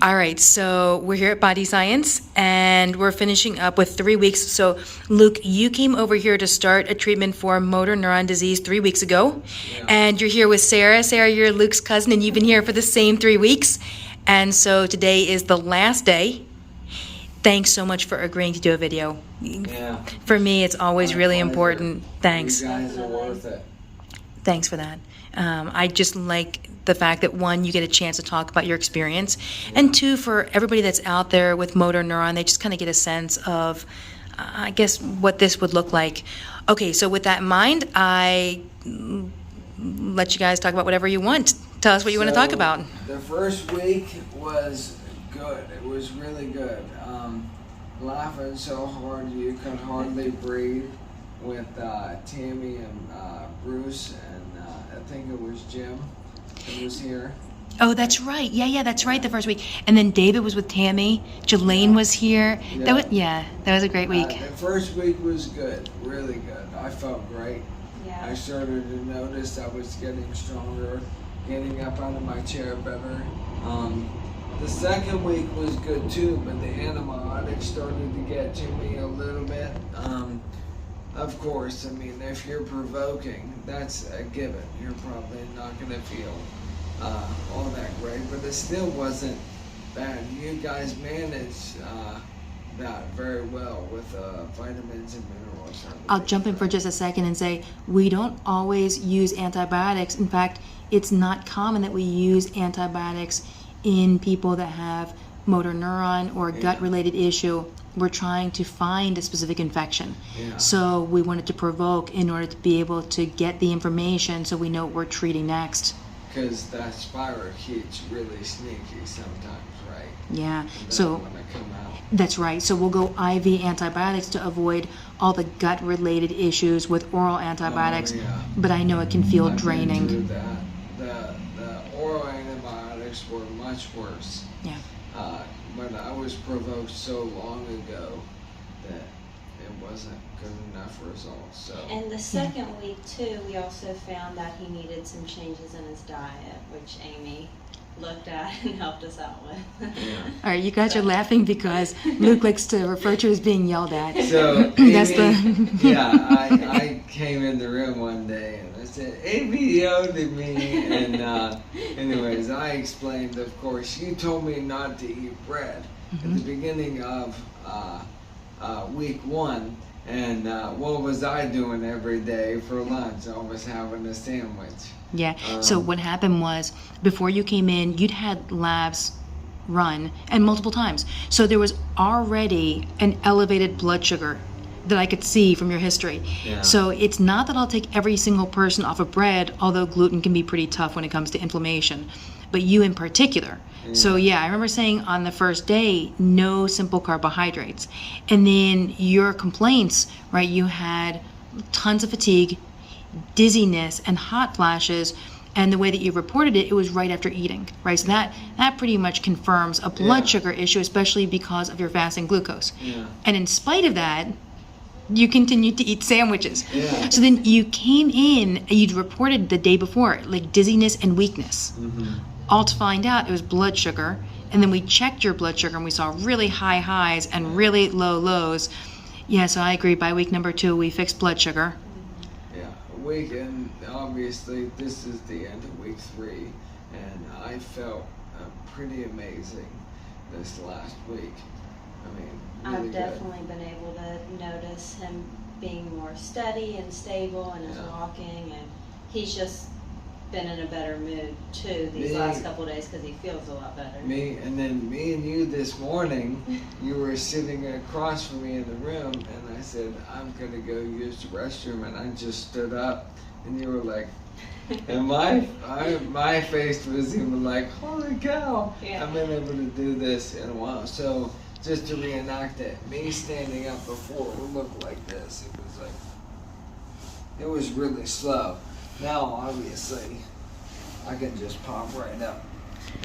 All right, so we're here at Body Science, and we're finishing up with 3 weeks. So, Luke, you came over here to start a treatment for motor neuron disease 3 weeks ago, and you're here with Sarah. Sarah, you're Luke's cousin, and you've been here for the same 3 weeks. And so today is the last day. Thanks so much for agreeing to do a video. Yeah. For me, it's always really pleasure. important. Thanks. You guys are worth it. Thanks for that. I just like the fact that, one, you get a chance to talk about your experience, and two, for everybody that's out there with motor neuron, they just kind of get a sense of, I guess, what this would look like. Okay, so with that in mind, I let you guys talk about whatever you want. Tell us what you want to talk about. The first week was good. It was really good. Laughing so hard you could hardly breathe with Tammy and Bruce, and I think it was Jim who was here. Oh, that's right. Yeah, that's right. The first week, and then David was with Tammy. Jelaine was here. Yeah. That was a great week. The first week was good, really good. I felt great. Yeah. I started to notice I was getting stronger, getting up out of my chair better. The second week was good too, but the antibiotics started to get to me a little bit. Of course, I mean, if you're provoking, that's a given. You're probably not going to feel all that great, but it still wasn't bad. You guys managed that very well with vitamins and minerals. I'll jump in for just a second and say we don't always use antibiotics. In fact, it's not common that we use antibiotics in people that have motor neuron or gut-related issue. We're trying to find a specific infection. Yeah. So we wanted to provoke in order to be able to get the information so we know what we're treating next. Because that spirochete's really sneaky sometimes, right? Yeah. It So doesn't want to come out. that's right. So we'll go IV antibiotics to avoid all the gut-related issues with oral antibiotics. Oh, yeah. But I know it can feel I've been draining. through that. The oral antibiotics were much worse. Yeah. But I was provoked so long ago that it wasn't good enough results. So And the second week too, we also found that he needed some changes in his diet, which Amy looked at and helped us out with. yeah. All right, you guys are laughing because Luke likes to refer to as being yelled at. So That's Amy, the yeah, I came in the room one day and I said, Amy yelled at me, and anyways, I explained, of course, you told me not to eat bread at the beginning of week 1, and what was I doing every day for lunch? I was having a sandwich. Yeah. So what happened was, before you came in, you'd had labs run, and multiple times. So there was already an elevated blood sugar that I could see from your history. Yeah. So it's not that I'll take every single person off of bread, although gluten can be pretty tough when it comes to inflammation, but you in particular. So yeah, I remember saying on the first day, no simple carbohydrates. And then your complaints, right, you had tons of fatigue, dizziness, and hot flashes, and the way that you reported it, it was right after eating, right? So that pretty much confirms a blood sugar issue, especially because of your fasting glucose. Yeah. And in spite of that, you continued to eat sandwiches. Yeah. So then you came in, you'd reported the day before, like dizziness and weakness. All to find out it was blood sugar. And then we checked your blood sugar and we saw really high highs and really low lows. Yeah, so I agree. By week number 2, we fixed blood sugar. Yeah, week, and obviously this is the end of week 3, and I felt pretty amazing this last week. I mean, really I've good. definitely been able to notice him being more steady and stable in his Yeah. walking, and he's just been in a better mood too these Me- last couple of days because he feels a lot better. Me and you this morning, you were sitting across from me in the room, and I said, I'm gonna go use the restroom, and I just stood up, and you were like, and my face was even like, holy cow, Yeah. I've been able to do this in a while. So just to reenact it, me standing up before would look like this. It was really slow. Now, obviously, I can just pop right up.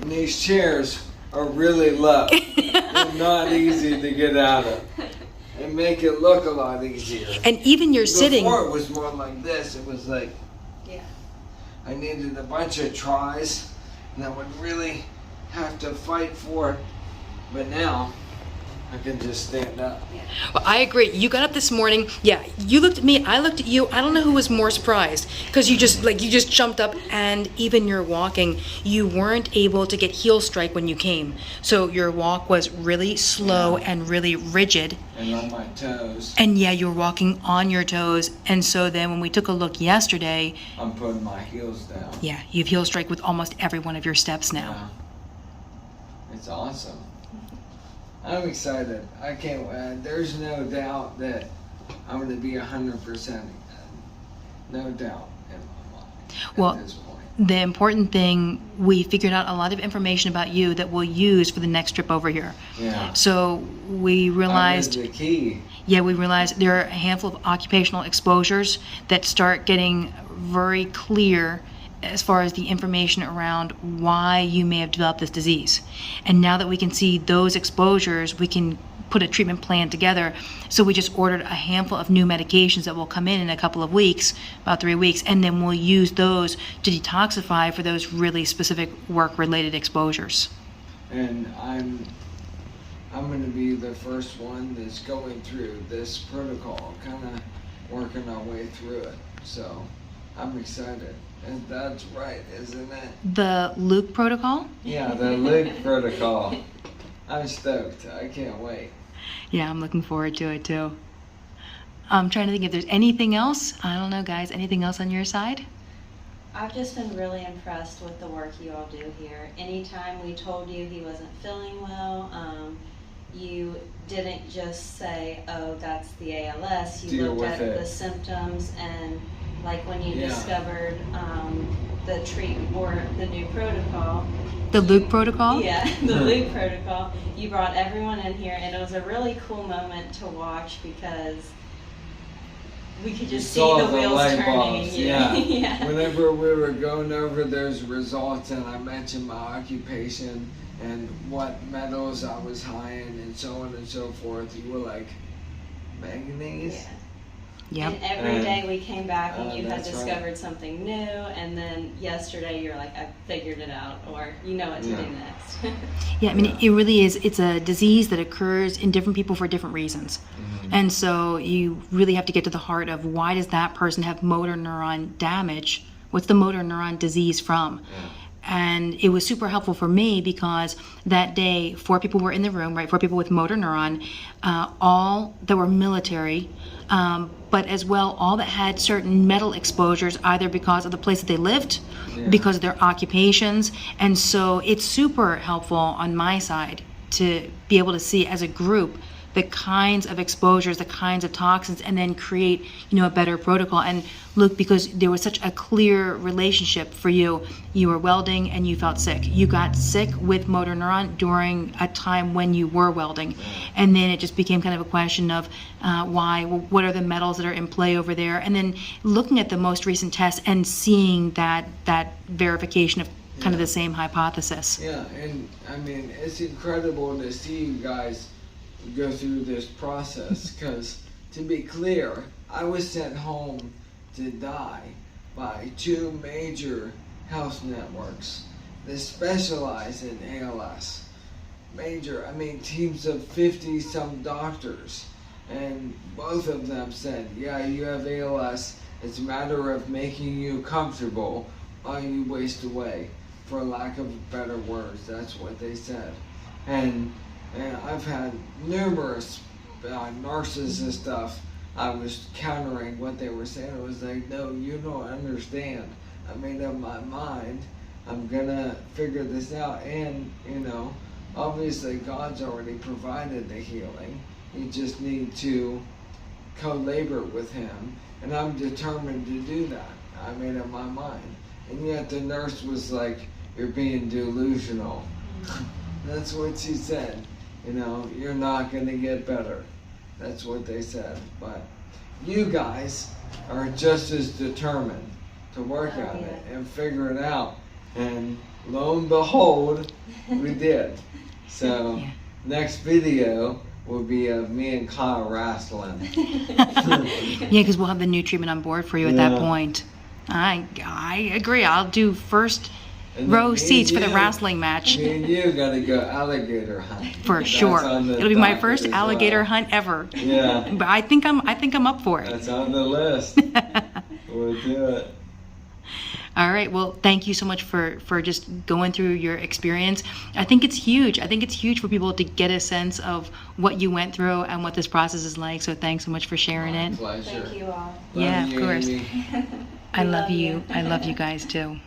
And these chairs are really low. They're not easy to get out of. And make it look a lot easier. And even you're sitting. Before it was more like this. It was like, Yeah. I needed a bunch of tries that would really have to fight for. But now I can just stand up. Well, I agree. You got up this morning. Yeah, you looked at me. I looked at you. I don't know who was more surprised because you just jumped up, and even your walking, you weren't able to get heel strike when you came. So your walk was really slow and really rigid. And on my toes. And yeah, you were walking on your toes. And so then when we took a look yesterday, I'm putting my heels down. yeah, you've heel strike with almost every one of your steps now. Yeah. It's awesome. I'm excited. I can't wait. There's no doubt that I'm going to be 100%. No doubt in my mind at this point. The important thing, we figured out a lot of information about you that we'll use for the next trip over here. Yeah. So we realized, the key. yeah, we realized there are a handful of occupational exposures that start getting very clear as far as the information around why you may have developed this disease. And now that we can see those exposures, we can put a treatment plan together. So we just ordered a handful of new medications that will come in a couple of weeks, about 3 weeks, and then we'll use those to detoxify for those really specific work-related exposures. And I'm going to be the first one that's going through this protocol, kind of working our way through it. So I'm excited. And that's right, isn't it? The Luke protocol? Yeah, the Luke protocol. I'm stoked. I can't wait. Yeah, I'm looking forward to it too. I'm trying to think if there's anything else. I don't know, guys. Anything else on your side? I've just been really impressed with the work you all do here. Anytime we told you he wasn't feeling well, you didn't just say, oh, that's the ALS. You Deal looked with at it. the symptoms, and like when you Yeah. discovered the treatment or the new protocol. The Luke protocol? Yeah, the Luke protocol. You brought everyone in here, and it was a really cool moment to watch because we could just see Saw the wheels light turning. bulbs, yeah. Yeah. Whenever we were going over those results and I mentioned my occupation and what metals I was high in and so on and so forth, you were like, manganese? Yeah. Yep. And every day we came back and you had that's discovered right. something new, and then yesterday you're like, I figured it out, or you know what to do next. Yeah, I mean, it really is. It's a disease that occurs in different people for different reasons. And so you really have to get to the heart of why does that person have motor neuron damage? What's the motor neuron disease from? And it was super helpful for me because that day, 4 people were in the room, right? 4 people with motor neuron, all that were military, but as well, all that had certain metal exposures, either because of the place that they lived, because of their occupations. And so it's super helpful on my side to be able to see as a group the kinds of exposures, the kinds of toxins, and then create, a better protocol. And Luke, because there was such a clear relationship for you, you were welding and you felt sick. You got sick with motor neuron during a time when you were welding. And then it just became kind of a question of why, what are the metals that are in play over there? And then looking at the most recent tests and seeing that verification of kind of the same hypothesis. Yeah, and I mean, it's incredible to see you guys go through this process because, to be clear, I was sent home to die by 2 major health networks that specialize in ALS. Major, I mean, teams of 50-some doctors, and both of them said, yeah, you have ALS, it's a matter of making you comfortable while you waste away, for lack of better words. That's what they said. And I've had numerous nurses and stuff. I was countering what they were saying. I was like, no, you don't understand. I made up my mind. I'm gonna figure this out. And, obviously God's already provided the healing. You just need to co-labor with Him. And I'm determined to do that. I made up my mind. And yet the nurse was like, you're being delusional. That's what she said. You're not going to get better. That's what they said. But you guys are just as determined to work on it and figure it out. And lo and behold, we did. So next video will be of me and Kyle wrestling. Yeah, because we'll have the new treatment on board for you at that point. I agree. I'll do first And row me seats and for the you- wrestling match. Me and you gotta go alligator hunt. For That's sure. on the It'll be my docket first as alligator well. hunt ever. Yeah, But I think I'm up for it. that's on the list. We'll do it. All right. Well, thank you so much for just going through your experience. I think it's huge. I think it's huge for people to get a sense of what you went through and what this process is like. So thanks so much for sharing My it. pleasure. Thank you all. Yeah, Love of you, course. Amy. I We love you. I love you guys too.